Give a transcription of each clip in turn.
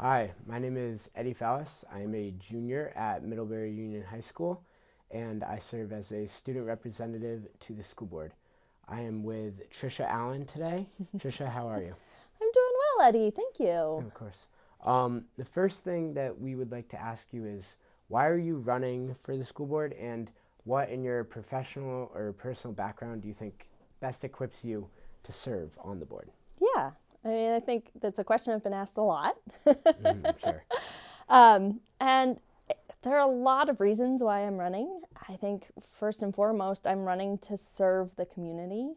Hi, my name is Eddie Fallis. I am a junior at Middlebury Union High School, and I serve as a student representative to the school board. I am with Tricia Allen today. Tricia, how are you? I'm doing well, Eddie. Thank Yeah, you. of course. The first thing that we would like to ask you is, why are you running for the school board, and what in your professional or personal background do you think best equips you to serve on the board? Yeah, I think that's a question I've been asked a lot. I'm sure. And there are a lot of reasons why I'm running. I think first and foremost, I'm running to serve the community.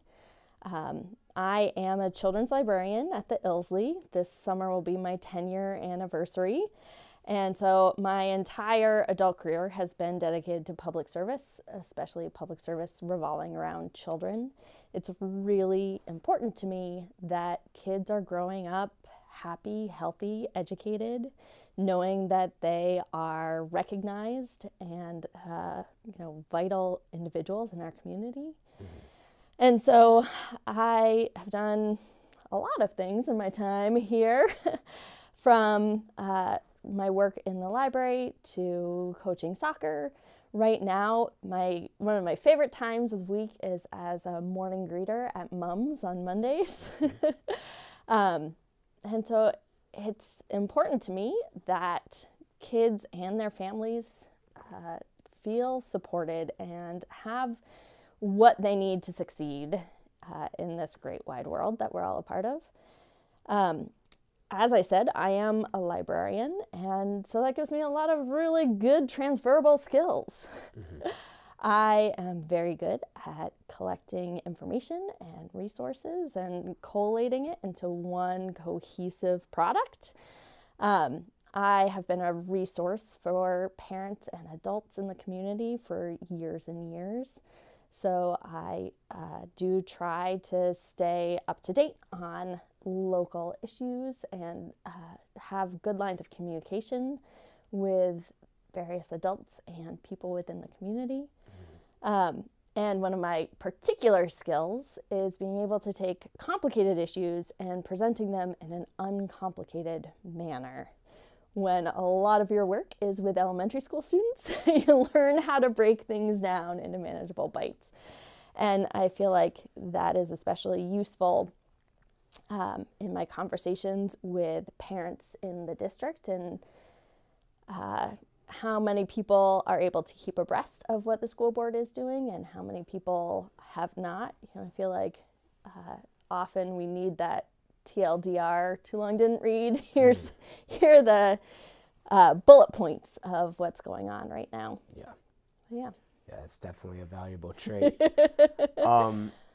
I am a children's librarian at the Ilsley. This summer will be my 10-year anniversary. And so my entire adult career has been dedicated to public service, especially public service revolving around children. It's really important to me that kids are growing up happy, healthy, educated, knowing that they are recognized and vital individuals in our community. And so I have done a lot of things in my time here, from my work in the library to coaching soccer. Right now, one of my favorite times of the week is as a morning greeter at Mums on Mondays. And so it's important to me that kids and their families feel supported and have what they need to succeed in this great wide world that we're all a part of. As I said, I am a librarian, and so that gives me a lot of really good transferable skills. I am very good at collecting information and resources and collating it into one cohesive product. I have been a resource for parents and adults in the community for years and years. So I do try to stay up to date on local issues and have good lines of communication with various adults and people within the community. And one of my particular skills is being able to take complicated issues and presenting them in an uncomplicated manner. When a lot of your work is with elementary school students, you learn how to break things down into manageable bites. And I feel like that is especially useful in my conversations with parents in the district, and how many people are able to keep abreast of what the school board is doing and how many people have not. I feel like often we need that TLDR, too long didn't read. Here are the bullet points of what's going on right now. Yeah, It's definitely a valuable trait.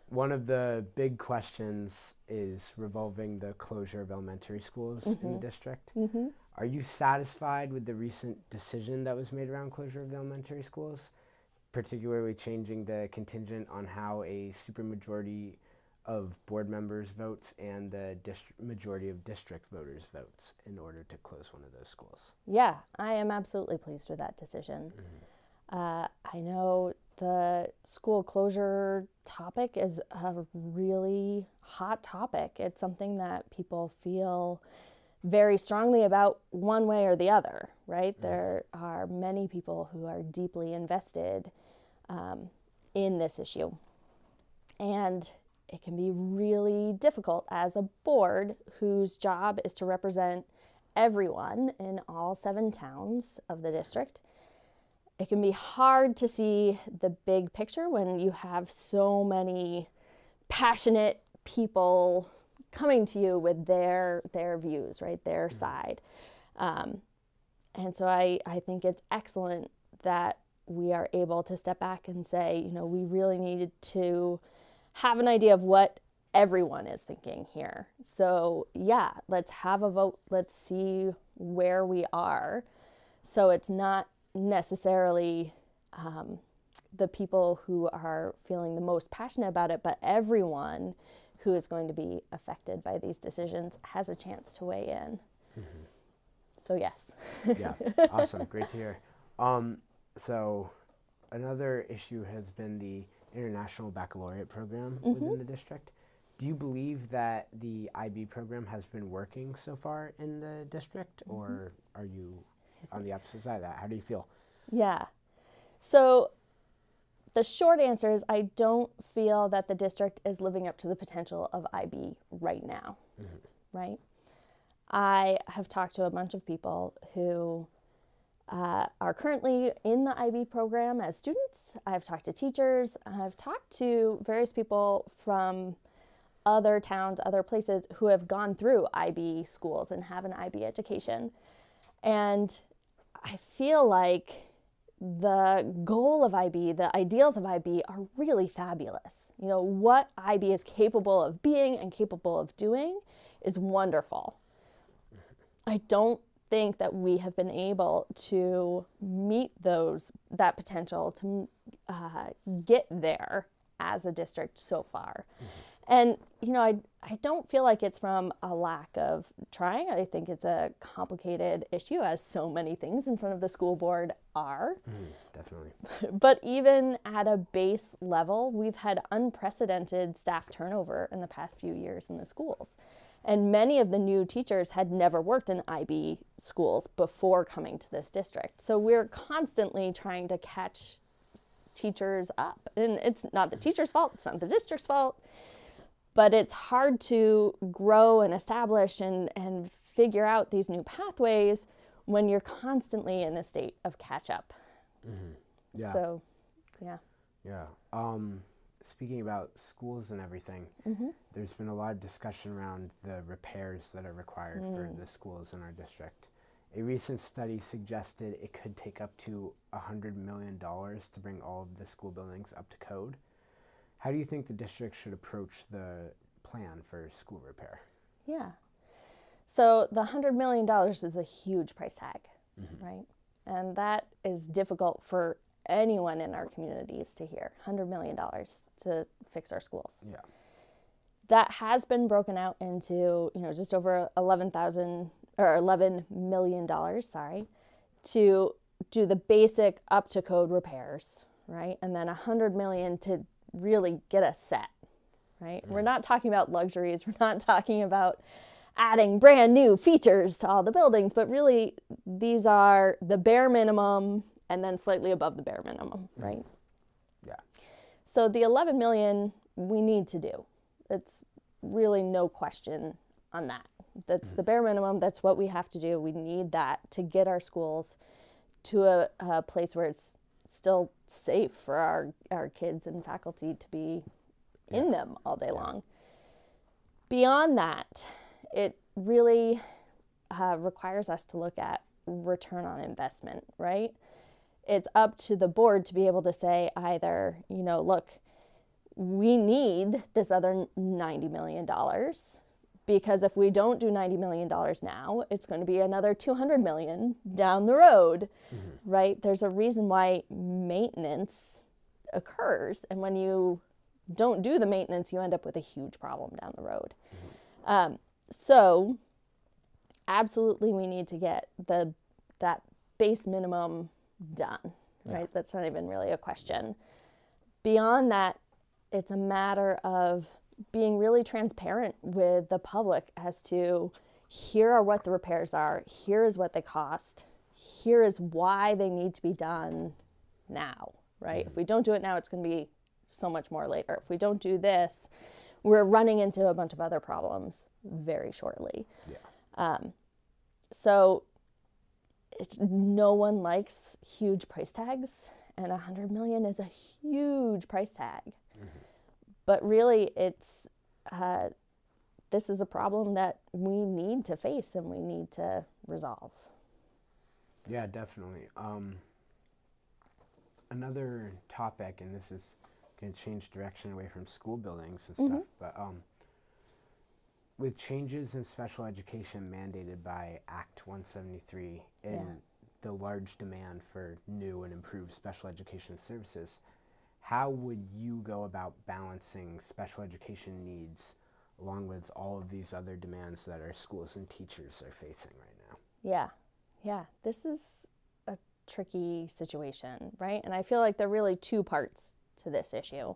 One of the big questions is revolving the closure of elementary schools in the district. Are you satisfied with the recent decision that was made around closure of the elementary schools, particularly changing the contingent on how a supermajority of board members votes and the majority of district voters votes in order to close one of those schools? Yeah, I am absolutely pleased with that decision. I know the school closure topic is a really hot topic. It's something that people feel very strongly about one way or the other, right? There are many people who are deeply invested in this issue. And it can be really difficult as a board whose job is to represent everyone in all 7 towns of the district. It can be hard to see the big picture when you have so many passionate people coming to you with their views, right, their side. And so I think it's excellent that we are able to step back and say, we really needed to have an idea of what everyone is thinking here. So yeah, let's have a vote. Let's see where we are. So it's not necessarily the people who are feeling the most passionate about it, but everyone who is going to be affected by these decisions has a chance to weigh in. So yes. Yeah, awesome. Great to hear. So another issue has been the International Baccalaureate program within the district. Do you believe that the IB program has been working so far in the district, or are you on the opposite side of that? How do you feel? Yeah. So the short answer is I don't feel that the district is living up to the potential of IB right now, right? I have talked to a bunch of people who are currently in the IB program as students. I've talked to teachers. I've talked to various people from other towns, other places who have gone through IB schools and have an IB education. And I feel like the goal of IB, the ideals of IB are really fabulous. You know, what IB is capable of being and capable of doing is wonderful. I don't think that we have been able to meet that potential to get there as a district so far. And, you know, I don't feel like it's from a lack of trying. I think it's a complicated issue, as so many things in front of the school board are. Definitely. But even at a base level, we've had unprecedented staff turnover in the past few years in the schools. And many of the new teachers had never worked in IB schools before coming to this district. So we're constantly trying to catch teachers up. And it's not the teacher's fault, it's not the district's fault. But it's hard to grow and establish and figure out these new pathways when you're constantly in a state of catch up. Yeah. So, yeah. Yeah. Speaking about schools and everything, there's been a lot of discussion around the repairs that are required for the schools in our district. A recent study suggested it could take up to $100 million to bring all of the school buildings up to code. How do you think the district should approach the plan for school repair? Yeah. So the $100 million is a huge price tag, right? And that is difficult for anyone in our communities to hear. $100 million to fix our schools. Yeah. That has been broken out into, you know, just over $11 million, to do the basic up to code repairs, right? And then $100 million to really get us set, right? We're not talking about luxuries. We're not talking about adding brand new features to all the buildings, but really these are the bare minimum and then slightly above the bare minimum, right? Yeah. So the 11 million we need to do. It's really no question on that. That's the bare minimum. That's what we have to do. We need that to get our schools to a place where it's still safe for our kids and faculty to be in them all day long. Beyond that, it really requires us to look at return on investment, right? It's up to the board to be able to say either, you know, look, we need this other $90 million because if we don't do $90 million now, it's going to be another $200 million down the road, right? There's a reason why maintenance occurs. And when you don't do the maintenance, you end up with a huge problem down the road. So absolutely we need to get that base minimum done, right? That's not even really a question. Beyond that, it's a matter of being really transparent with the public as to here are what the repairs are, here is what they cost, here is why they need to be done now, right? If we don't do it now, it's going to be so much more later. If we don't do this, we're running into a bunch of other problems very shortly. So no one likes huge price tags, and $100 million is a huge price tag. But really, it's this is a problem that we need to face and we need to resolve. Yeah, definitely. Another topic, and this is going to change direction away from school buildings and stuff, but with changes in special education mandated by Act 173 and the large demand for new and improved special education services, how would you go about balancing special education needs along with all of these other demands that our schools and teachers are facing right now? Yeah. This is a tricky situation, right? And I feel like there are really two parts to this issue.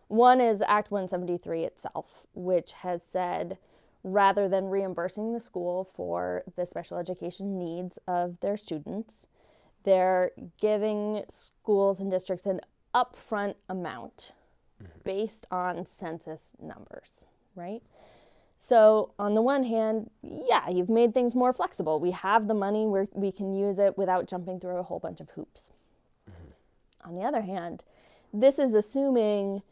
One is Act 173 itself, which has said rather than reimbursing the school for the special education needs of their students, they're giving schools and districts an upfront amount based on census numbers, right? So on the one hand, yeah, you've made things more flexible. We have the money where we can use it without jumping through a whole bunch of hoops. On the other hand, this is assuming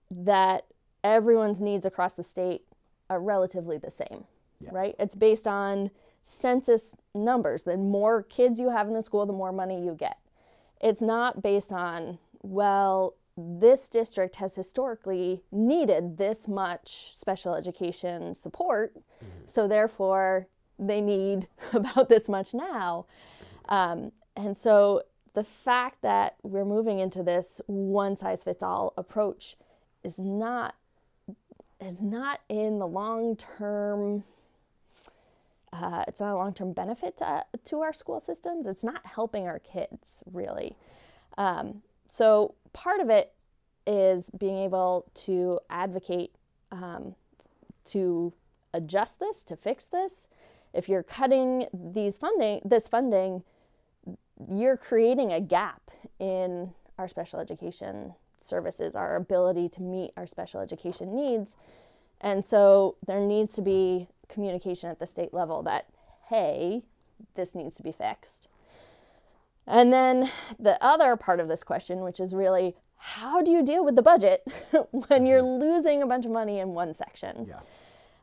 that everyone's needs across the state are relatively the same, right? It's based on census numbers. The more kids you have in the school, the more money you get. It's not based on, well, this district has historically needed this much special education support, so therefore they need about this much now. And so the fact that we're moving into this one-size-fits-all approach is not in the long-term, it's not a long-term benefit to our school systems. It's not helping our kids, really. So part of it is being able to advocate to adjust this, to fix this. If you're cutting this funding, you're creating a gap in our special education services, our ability to meet our special education needs. And so there needs to be communication at the state level that, hey, this needs to be fixed. And then the other part of this question, which is really, how do you deal with the budget when you're losing a bunch of money in one section?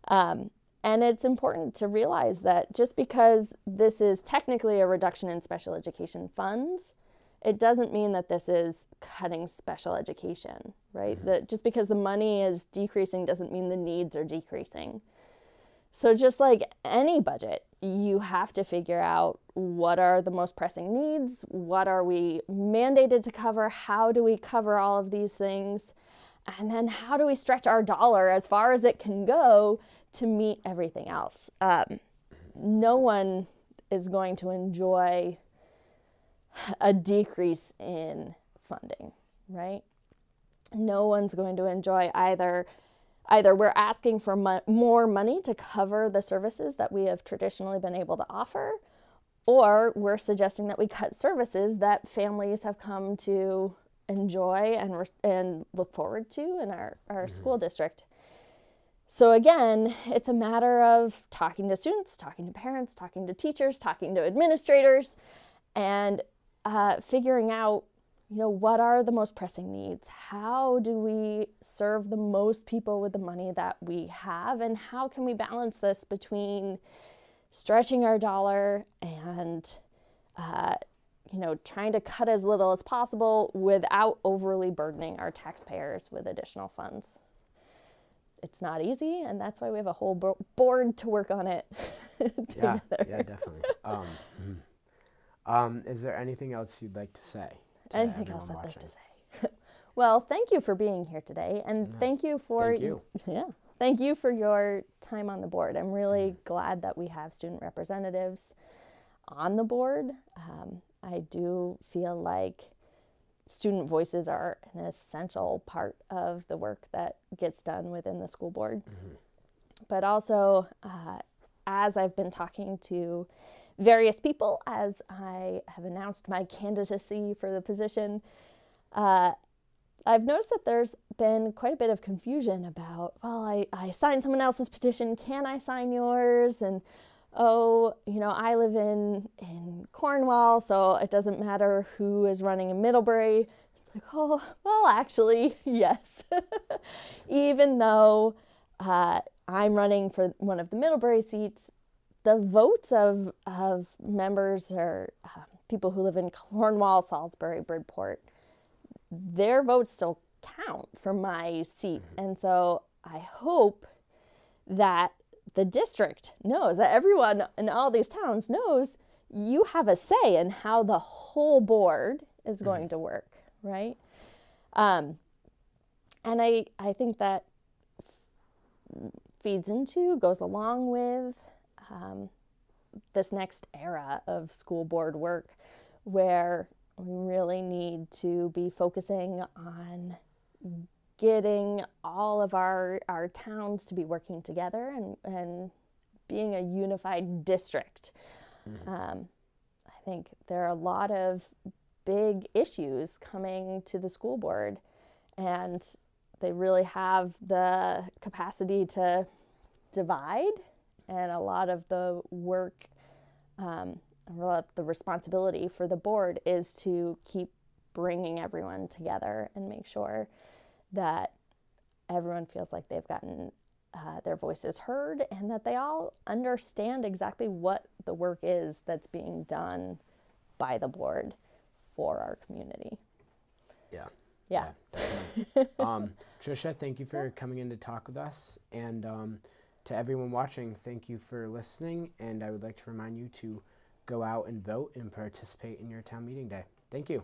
And it's important to realize that just because this is technically a reduction in special education funds, it doesn't mean that this is cutting special education, right? That just because the money is decreasing doesn't mean the needs are decreasing. So just like any budget, you have to figure out what are the most pressing needs, what are we mandated to cover, how do we cover all of these things, and then how do we stretch our dollar as far as it can go to meet everything else. No one is going to enjoy a decrease in funding, right? No one's going to enjoy either we're asking for more money to cover the services that we have traditionally been able to offer, or we're suggesting that we cut services that families have come to enjoy and look forward to in our school district. So again, it's a matter of talking to students, talking to parents, talking to teachers, talking to administrators, and figuring out, what are the most pressing needs? How do we serve the most people with the money that we have? And how can we balance this between stretching our dollar and, trying to cut as little as possible without overly burdening our taxpayers with additional funds? It's not easy, and that's why we have a whole board to work on it together. Yeah, definitely. Is there anything else you'd like to say? Anything else I'd like to say? Well, thank you for being here today, and thank you for your time on the board. I'm really glad that we have student representatives on the board. I do feel like student voices are an essential part of the work that gets done within the school board. But also, as I've been talking to various people, as I have announced my candidacy for the position, I've noticed that there's been quite a bit of confusion about, well, I signed someone else's petition, can I sign yours? And, I live in Cornwall, so it doesn't matter who is running in Middlebury. It's like, oh, well, actually, yes. Even though I'm running for one of the Middlebury seats, the votes of members or people who live in Cornwall, Salisbury, Bridport, their votes still count for my seat. And so I hope that the district knows, that everyone in all these towns knows you have a say in how the whole board is going to work, right? And I think that goes along with this next era of school board work, where we really need to be focusing on getting all of our towns to be working together and being a unified district. I think there are a lot of big issues coming to the school board, and they really have the capacity to divide, and a lot of the work, a lot of the responsibility for the board is to keep bringing everyone together and make sure that everyone feels like they've gotten their voices heard, and that they all understand exactly what the work is that's being done by the board for our community. Yeah. Tricia, thank you for coming in to talk with us. And to everyone watching, thank you for listening. And I would like to remind you to go out and vote and participate in your town meeting day. Thank you.